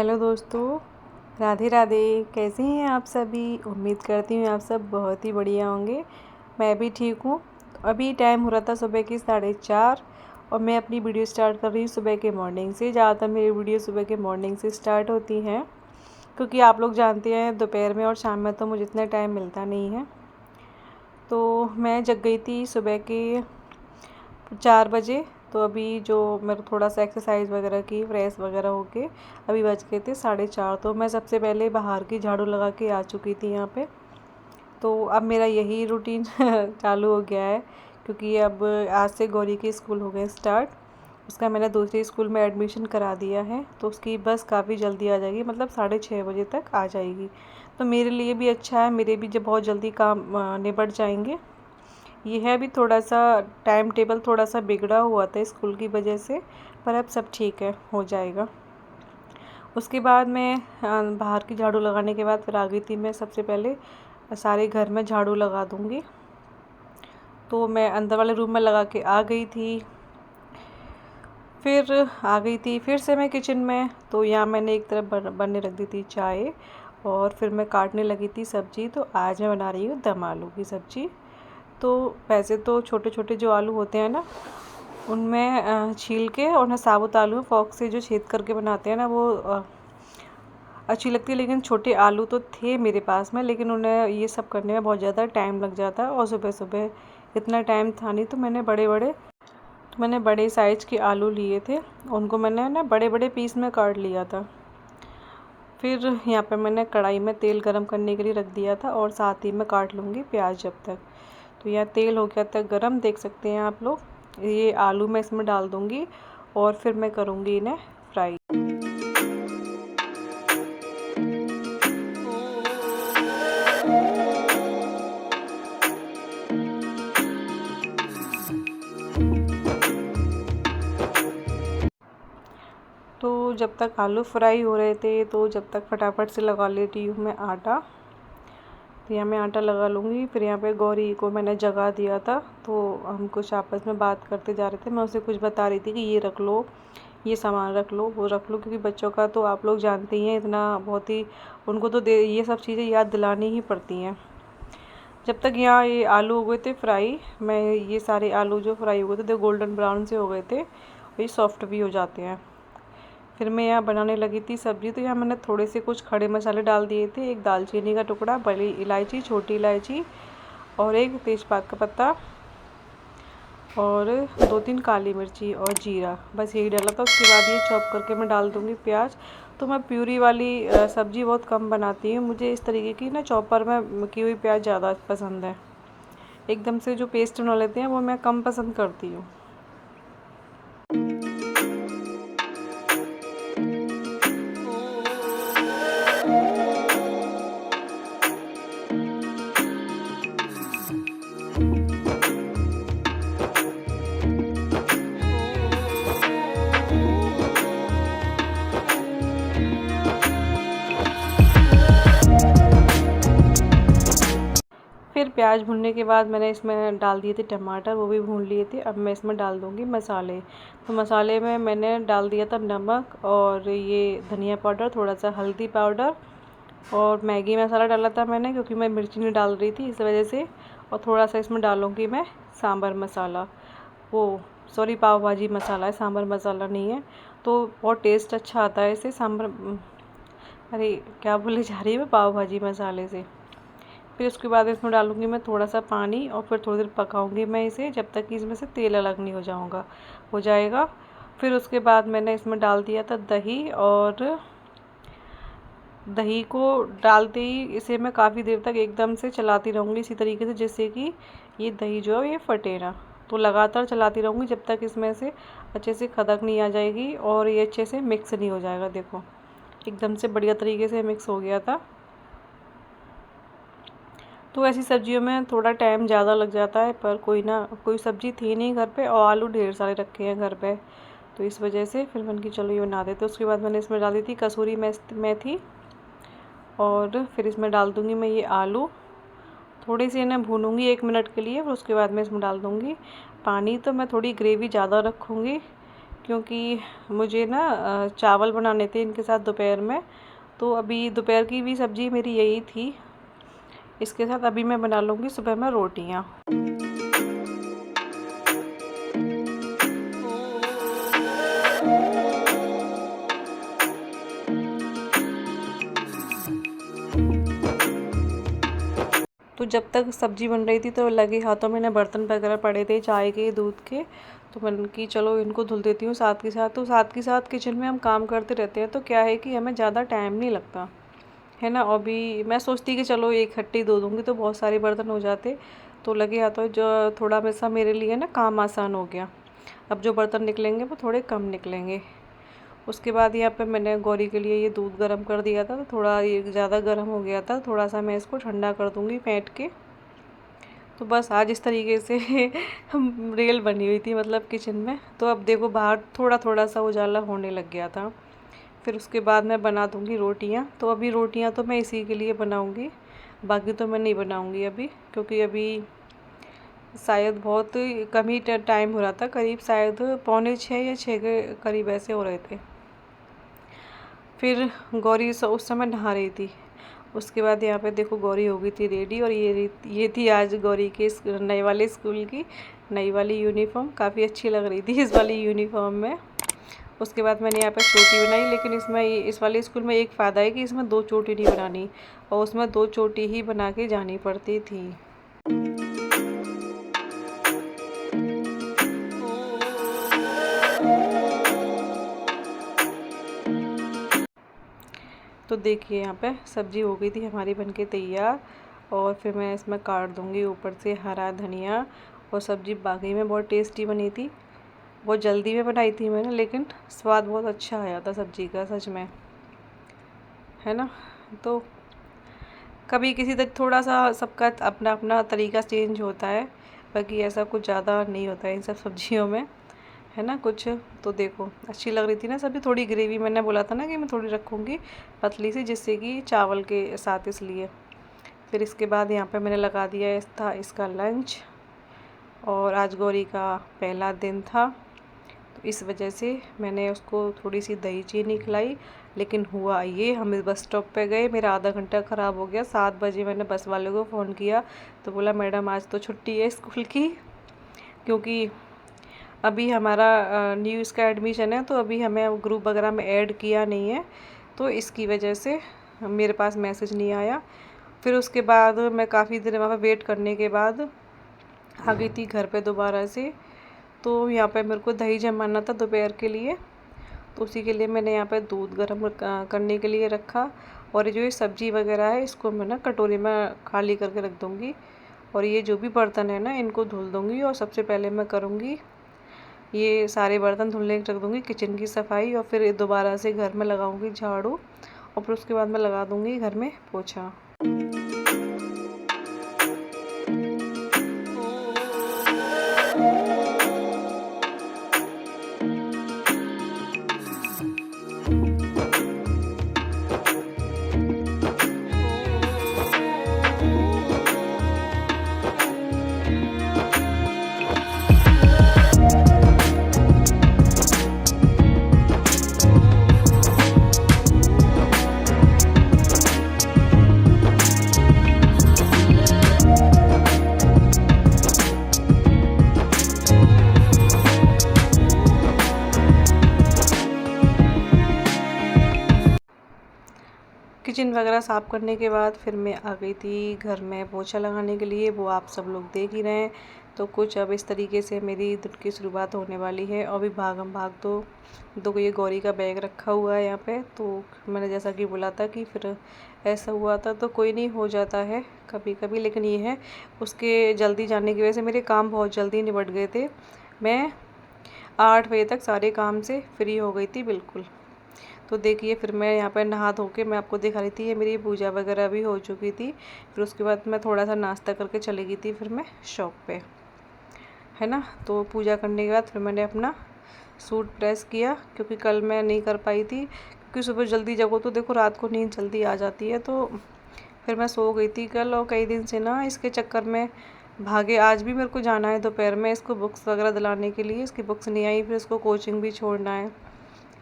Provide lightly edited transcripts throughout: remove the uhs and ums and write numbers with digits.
Hello दोस्तों, राधे राधे। कैसे हैं आप सभी? उम्मीद करती हूँ आप सब बहुत ही बढ़िया होंगे। मैं भी ठीक हूँ। अभी टाइम हो रहा था सुबह की 4:30 और मैं अपनी वीडियो स्टार्ट कर रही हूँ सुबह के मॉर्निंग से। ज़्यादातर मेरी वीडियो सुबह के मॉर्निंग से स्टार्ट होती हैं, क्योंकि आप लोग जानते हैं दोपहर में और शाम में तो मुझे इतना टाइम मिलता नहीं है। तो मैं जग गई थी सुबह के 4 बजे। तो अभी जो मेरा थोड़ा सा एक्सरसाइज वगैरह की, फ्रेश वगैरह होके अभी बज गए थे 4:30। तो मैं सबसे पहले बाहर की झाड़ू लगा के आ चुकी थी यहाँ पे। तो अब मेरा यही रूटीन चालू हो गया है, क्योंकि अब आज से गौरी के स्कूल हो गए स्टार्ट। उसका मैंने दूसरे स्कूल में एडमिशन करा दिया है, तो उसकी बस काफ़ी जल्दी आ जाएगी, मतलब 6:30 बजे तक आ जाएगी। तो मेरे लिए भी अच्छा है, मेरे भी जब बहुत जल्दी काम निपट जाएंगे। ये है अभी थोड़ा सा टाइम टेबल थोड़ा सा बिगड़ा हुआ था स्कूल की वजह से, पर अब सब ठीक है, हो जाएगा। उसके बाद मैं बाहर की झाड़ू लगाने के बाद फिर आ गई थी। मैं सबसे पहले सारे घर में झाड़ू लगा दूँगी, तो मैं अंदर वाले रूम में लगा के आ गई थी। फिर आ गई थी फिर से मैं किचन में। तो यहाँ मैंने एक तरफ बनने रख दी थी चाय, और फिर मैं काटने लगी थी सब्ज़ी। तो आज मैं बना रही हूँ दम आलू की सब्ज़ी। तो वैसे तो छोटे छोटे जो आलू होते हैं ना, उनमें छील के और ना साबुत आलू फॉक से जो छेद करके बनाते हैं ना, वो अच्छी लगती है। लेकिन छोटे आलू तो थे मेरे पास में, लेकिन उन्हें ये सब करने में बहुत ज़्यादा टाइम लग जाता है, और सुबह सुबह इतना टाइम था नहीं। तो मैंने बड़े साइज़ के आलू लिए थे, उनको मैंने ना बड़े बड़े पीस में काट लिया था। फिर यहाँ पे मैंने कढ़ाई में तेल गरम करने के लिए रख दिया था, और साथ ही में काट लूँगी प्याज जब तक। तो यह तेल हो गया तक गरम, देख सकते हैं आप लोग। ये आलू मैं इसमें डाल दूँगी और फिर मैं करूँगी इन्हें फ्राई। तो जब तक आलू फ्राई हो रहे थे, तो जब तक फटाफट से लगा लेती हूँ मैं आटा। तो यहाँ मैं आटा लगा लूँगी। फिर यहाँ पे गौरी को मैंने जगा दिया था, तो हम कुछ आपस में बात करते जा रहे थे। मैं उसे कुछ बता रही थी कि ये रख लो, ये सामान रख लो, वो रख लो, क्योंकि बच्चों का तो आप लोग जानते ही हैं, इतना बहुत ही उनको तो ये सब चीज़ें याद दिलानी ही पड़ती हैं। जब तक यहाँ ये आलू हो गए थे फ्राई, मैं ये सारे आलू जो फ्राई हो गए थे, गोल्डन ब्राउन से हो गए थे, ये सॉफ्ट भी हो जाते हैं। फिर मैं यहाँ बनाने लगी थी सब्ज़ी। तो यहाँ मैंने थोड़े से कुछ खड़े मसाले डाल दिए थे। एक दालचीनी का टुकड़ा, बड़ी इलायची, छोटी इलायची, और एक तेज़पात का पत्ता, और 2-3 काली मिर्ची और जीरा, बस यही डाला था। उसके बाद ये चॉप करके मैं डाल दूँगी प्याज। तो मैं प्यूरी वाली सब्ज़ी बहुत कम बनाती हूँ। मुझे इस तरीके की ना चॉपर में की हुई प्याज ज़्यादा पसंद है। एकदम से जो पेस्ट बना लेते हैं वो मैं कम पसंद करती हूँ। फिर प्याज भुनने के बाद मैंने इसमें डाल दिए थे टमाटर, वो भी भून लिए थे। अब मैं इसमें डाल दूँगी मसाले। तो मसाले में मैंने डाल दिया था नमक, और ये धनिया पाउडर, थोड़ा सा हल्दी पाउडर, और मैगी मसाला डाला था मैंने, क्योंकि मैं मिर्ची नहीं डाल रही थी इस वजह से। और थोड़ा सा इसमें डालूँगी मैं सांभर मसाला, वो सॉरी पाव भाजी मसाला है, सांभर मसाला नहीं है। तो बहुत टेस्ट अच्छा आता है इससे, सांभर, अरे क्या बोले जा रही है मैं, पाव भाजी मसाले से। फिर उसके बाद इसमें डालूँगी मैं थोड़ा सा पानी, और फिर थोड़ी देर पकाऊँगी मैं इसे, जब तक कि इसमें से तेल अलग नहीं हो जाएगा। फिर उसके बाद मैंने इसमें डाल दिया था दही, और दही को डालते ही इसे मैं काफ़ी देर तक एकदम से चलाती रहूँगी इसी तरीके से, जिससे कि ये दही जो है ये फटे ना। तो लगातार चलाती रहूँगी जब तक इसमें से अच्छे से खदक नहीं आ जाएगी, और ये अच्छे से मिक्स नहीं हो जाएगा। देखो एकदम से बढ़िया तरीके से मिक्स हो गया था। तो ऐसी सब्जियों में थोड़ा टाइम ज़्यादा लग जाता है, पर कोई ना, कोई सब्ज़ी थी नहीं घर पे, और आलू ढेर सारे रखे हैं घर पे, तो इस वजह से फिर मैंने की चलो ये बना देते। उसके बाद मैंने इसमें डाल दी थी कसूरी मेथी, और फिर इसमें डाल दूँगी मैं ये आलू। थोड़ी सी इन्हें भूनूँगी 1 मिनट के लिए, फिर उसके बाद मैं इसमें डाल दूँगी पानी। तो मैं थोड़ी ग्रेवी ज़्यादा रखूँगी, क्योंकि मुझे ना चावल बनाने थे इनके साथ दोपहर में। तो अभी दोपहर की भी सब्ज़ी मेरी यही थी। इसके साथ अभी मैं बना लूँगी सुबह में रोटियाँ। तो जब तक सब्ज़ी बन रही थी तो लगे हाथों में ना बर्तन वगैरह पड़े थे चाय के, दूध के। तो मैंने कि चलो इनको धुल देती हूँ साथ के साथ। तो साथ के साथ किचन में हम काम करते रहते हैं तो क्या है कि हमें ज़्यादा टाइम नहीं लगता है ना। और भी मैं सोचती कि चलो एक इकट्ठी धो दूँगी तो बहुत सारे बर्तन हो जाते। तो लगे हाथों जो थोड़ा वैसा मेरे लिए ना काम आसान हो गया। अब जो बर्तन निकलेंगे वो थोड़े कम निकलेंगे। उसके बाद यहाँ पे मैंने गौरी के लिए ये दूध गर्म कर दिया था। तो थोड़ा ये ज़्यादा गर्म हो गया था, थोड़ा सा मैं इसको ठंडा कर दूँगी फेंट के। तो बस आज इस तरीके से रेल बनी हुई थी मतलब किचन में। तो अब देखो बाहर थोड़ा थोड़ा सा उजाला होने लग गया था। फिर उसके बाद मैं बना दूँगी रोटियाँ। तो अभी रोटियाँ तो मैं इसी के लिए बनाऊँगी, बाकी तो मैं नहीं बनाऊँगी अभी, क्योंकि अभी शायद बहुत कम ही टाइम हो रहा था, करीब शायद 5:45 या 6 के करीब ऐसे हो रहे थे। फिर गौरी उस समय नहा रही थी। उसके बाद यहाँ पे देखो गौरी हो गई थी रेडी। और ये थी आज गौरी के नए वाले स्कूल की नई वाली यूनिफॉर्म। काफ़ी अच्छी लग रही थी इस वाली यूनिफॉर्म में। उसके बाद मैंने यहाँ पे चोटी बनाई, लेकिन इसमें इस वाले स्कूल में एक फ़ायदा है कि इसमें 2 चोटी नहीं बनानी, और उसमें 2 चोटी ही बना के जानी पड़ती थी। तो देखिए यहाँ पे सब्ज़ी हो गई थी हमारी बनके तैयार। और फिर मैं इसमें काट दूँगी ऊपर से हरा धनिया। और सब्ज़ी वाकई में बहुत टेस्टी बनी थी। बहुत जल्दी में बनाई थी मैंने, लेकिन स्वाद बहुत अच्छा आया था सब्ज़ी का, सच में, है ना। तो कभी किसी थोड़ा सा सबका अपना अपना तरीका चेंज होता है, बाकी ऐसा कुछ ज़्यादा नहीं होता है इन सब सब्जियों में, है ना कुछ। तो देखो अच्छी लग रही थी ना सब्ज़ी। थोड़ी ग्रेवी मैंने बोला था ना कि मैं थोड़ी रखूँगी पतली सी, जिससे कि चावल के साथ, इसलिए। फिर इसके बाद यहाँ पे मैंने लगा दिया था इसका लंच। और आज गौरी का पहला दिन था, तो इस वजह से मैंने उसको थोड़ी सी दही चीनी खिलाई। लेकिन हुआ ये, हम इस बस स्टॉप पे गए, मेरा आधा घंटा ख़राब हो गया। 7 बजे मैंने बस वाले को फ़ोन किया तो बोला मैडम आज तो छुट्टी है स्कूल की, क्योंकि अभी हमारा न्यू इसका एडमिशन है, तो अभी हमें ग्रुप वगैरह में ऐड किया नहीं है, तो इसकी वजह से मेरे पास मैसेज नहीं आया। फिर उसके बाद मैं काफ़ी देर वहाँ वेट करने के बाद आ गई थी घर पे दोबारा से। तो यहाँ पे मेरे को दही जमाना था दोपहर के लिए, तो उसी के लिए मैंने यहाँ पे दूध गर्म करने के लिए रखा। और जो ये सब्ज़ी वगैरह है इसको मैं ना कटोरी में खाली करके रख दूँगी। और ये जो भी बर्तन है ना इनको धुल दूँगी। और सबसे पहले मैं करूँगी ये सारे बर्तन धुलने रख दूँगी, किचन की सफाई। और फिर दोबारा से घर में लगाऊँगी झाड़ू। और फिर उसके बाद मैं लगा दूँगी घर में पोछा। किचन वगैरह साफ़ करने के बाद फिर मैं आ गई थी घर में पोछा लगाने के लिए। वो आप सब लोग देख ही रहे हैं। तो कुछ अब इस तरीके से मेरी दिन की शुरुआत होने वाली है। और भी भागम भाग तो ये गौरी का बैग रखा हुआ है यहाँ पे। तो मैंने जैसा कि बोला था कि फिर ऐसा हुआ था, तो कोई नहीं, हो जाता है कभी कभी। लेकिन ये है उसके जल्दी जाने की वजह से मेरे काम बहुत जल्दी निपट गए थे। मैं 8 बजे तक सारे काम से फ्री हो गई थी बिल्कुल। तो देखिए फिर मैं यहाँ पर नहा धो के मैं आपको दिखा रही थी, ये मेरी पूजा वगैरह भी हो चुकी थी। फिर उसके बाद मैं थोड़ा सा नाश्ता करके चली गई थी फिर मैं शॉप पे, है ना। तो पूजा करने के बाद फिर मैंने अपना सूट प्रेस किया, क्योंकि कल मैं नहीं कर पाई थी, क्योंकि सुबह जल्दी जगो तो देखो रात को नींद जल्दी आ जाती है। तो फिर मैं सो गई थी कल। और कई दिन से ना इसके चक्कर में भागे। आज भी मेरे को जाना है दोपहर में इसको बुक्स वगैरह दिलाने के लिए। इसकी बुक्स नहीं आई, फिर इसको कोचिंग भी छोड़ना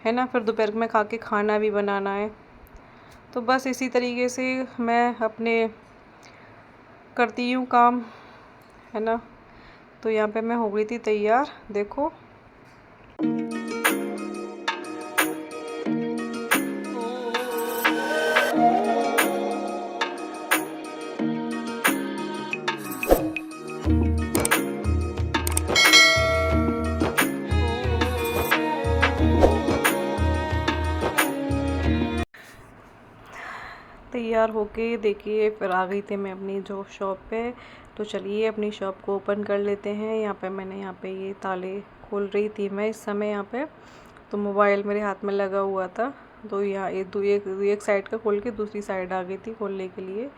है ना। फिर दोपहर में खा के खाना भी बनाना है। तो बस इसी तरीके से मैं अपने करती हूँ काम, है ना। तो यहाँ पे मैं हो गई थी तैयार, देखो। तैयार होके देखिए फिर आ गई थी मैं अपनी जो शॉप पे। तो चलिए अपनी शॉप को ओपन कर लेते हैं। यहाँ पे मैंने ये ताले खोल रही थी मैं इस समय यहाँ पे। तो मोबाइल मेरे हाथ में लगा हुआ था, तो यहाँ एक साइड का खोल के दूसरी साइड आ गई थी खोलने के लिए।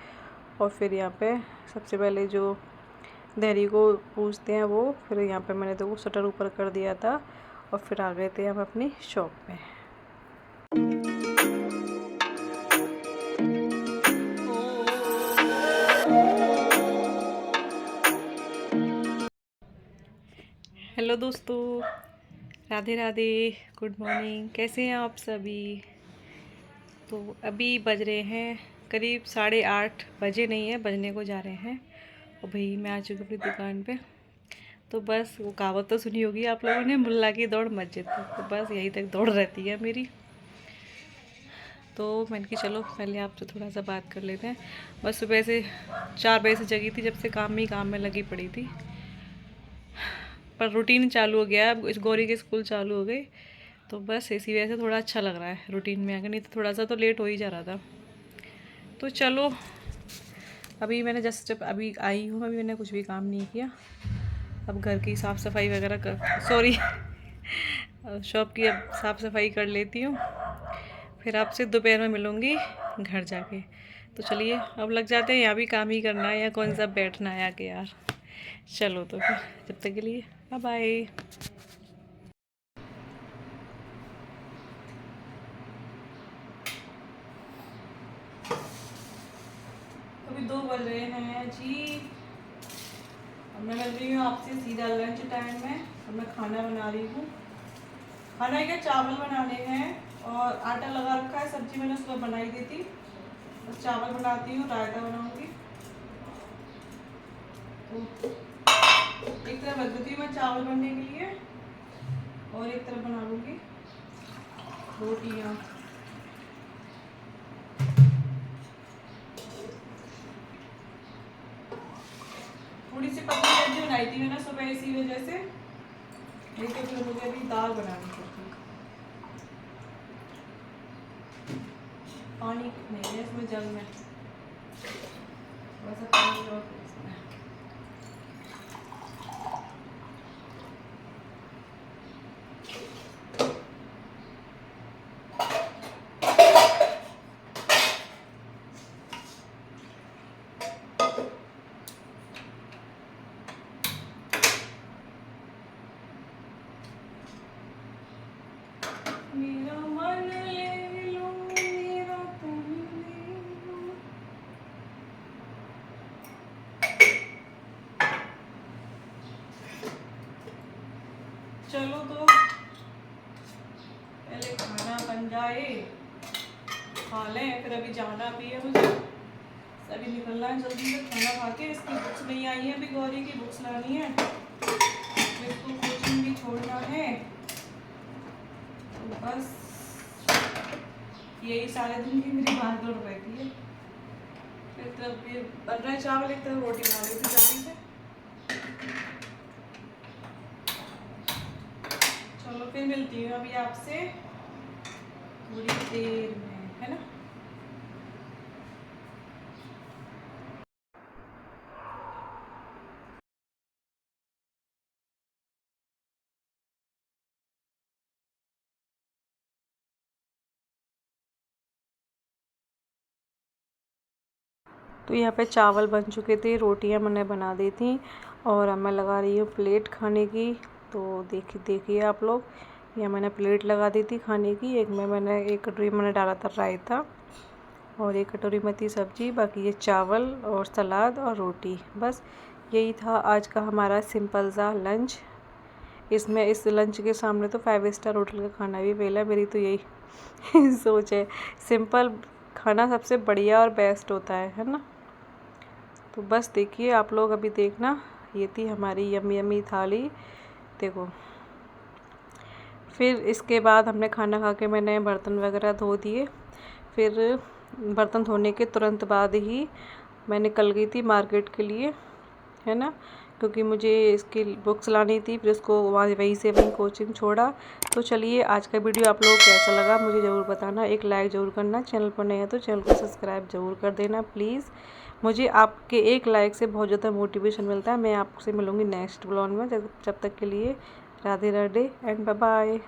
और फिर यहाँ पे सबसे पहले जो देहरी को पूछते हैं वो, फिर यहाँ पे मैंने तो वो शटर ऊपर कर दिया था और फिर आ गए थे हम अपनी शॉप पे। हेलो दोस्तों, राधे राधे, गुड मॉर्निंग। कैसे हैं आप सभी। तो अभी बज रहे हैं करीब 8:30 बजे, नहीं है बजने को जा रहे हैं। और भाई मैं आ चुकी हूँ अपनी दुकान पे। तो बस वो कहावत तो सुनी होगी आप लोगों ने, मुल्ला की दौड़ मस्जिद तक। तो बस यहीं तक दौड़ रहती है मेरी। तो मैंने कि चलो पहले आपसे थोड़ा सा बात कर लेते हैं। बस सुबह से 4 बजे से जगी थी, जब से काम में लगी पड़ी थी। पर रूटीन चालू हो गया, अब गौरी के स्कूल चालू हो गए। तो बस इसी वजह से थोड़ा अच्छा लग रहा है रूटीन में आकर, नहीं तो थोड़ा सा तो लेट हो ही जा रहा था। तो चलो अभी मैंने जब अभी आई हूँ, अभी मैंने कुछ भी काम नहीं किया। अब घर की साफ़ सफाई वगैरह शॉप की अब साफ़ सफाई कर लेती हूँ। फिर आपसे दोपहर में मिलूँगी घर जाके। तो चलिए अब लग जाते हैं, यहाँ भी काम ही करना है या कौन सा बैठना है आके यार। चलो तो फिर जब तक के लिए बाय बाय। अभी 2 बज रहे हैं जी। अब मैं मिल रही हूँ आपसे सीधा लंच टाइम में। अब मैं खाना बना रही हूँ। खाना क्या, चावल बनाने हैं और आटा लगा रखा है। सब्जी मैंने सुबह बनाई दी थी, बस चावल बनाती हूँ, रायता बनाऊँगी। तो एक तरफ रख देती हूँ मैं चावल बनने के लिए और एक तरफ बना लूँगी रोटियाँ। थोड़ी सी पतली सब्जी बनाई थी मैंने सुबह इसी वजह से, नहीं तो फिर मुझे अभी दाल बनानी पड़ती। पानी नहीं है इसमें, जल में वैसा पानी और इसमें। मेरा मन ले लो, मेरा तन ले लो। चलो तो पहले खाना बन जाए, खा लें, फिर अभी जाना भी है मुझे। अभी निकलना है जल्दी से खाना खा के। इसकी बुक्स नहीं आई है, अभी गौरी की बुक्स लानी है, फिर इसको कोचिंग भी छोड़ना है। तो बस यही सारे दिन की मेरी भाग दौड़ रहती है। एक तरफ ये बन रहा है चावल, एक तरफ रोटी बना रही थी जल्दी से। चलो फिर मिलती हूँ अभी आपसे थोड़ी देर में, है ना। तो यहाँ पे चावल बन चुके थे, रोटियाँ मैंने बना दी थी और अब मैं लगा रही हूँ प्लेट खाने की। तो देखिए आप लोग, यहाँ मैंने प्लेट लगा दी थी खाने की। एक कटोरी मैंने डाला था रायता और एक कटोरी में थी सब्जी, बाकी ये चावल और सलाद और रोटी। बस यही था आज का हमारा सिंपल सा लंच। इसमें इस लंच के सामने तो 5 स्टार होटल का खाना भी फेल है। मेरी तो यही सोच है, सिंपल खाना सबसे बढ़िया और बेस्ट होता है ना। तो बस देखिए आप लोग अभी देखना, ये थी हमारी यमी यमी थाली। देखो फिर इसके बाद हमने खाना खा के मैंने बर्तन वगैरह धो दिए। फिर बर्तन धोने के तुरंत बाद ही मैं निकल गई थी मार्केट के लिए, है ना, क्योंकि मुझे इसकी बुक्स लानी थी। फिर उसको वहीं से वहीं कोचिंग छोड़ा। तो चलिए आज का वीडियो आप लोगों को कैसा लगा मुझे ज़रूर बताना, एक लाइक ज़रूर करना, चैनल पर नए हैं तो चैनल को सब्सक्राइब ज़रूर कर देना प्लीज़। मुझे आपके एक लाइक से बहुत ज़्यादा मोटिवेशन मिलता है। मैं आपसे मिलूँगी नेक्स्ट ब्लॉग में, जब तक के लिए Radhe Radhe and bye bye.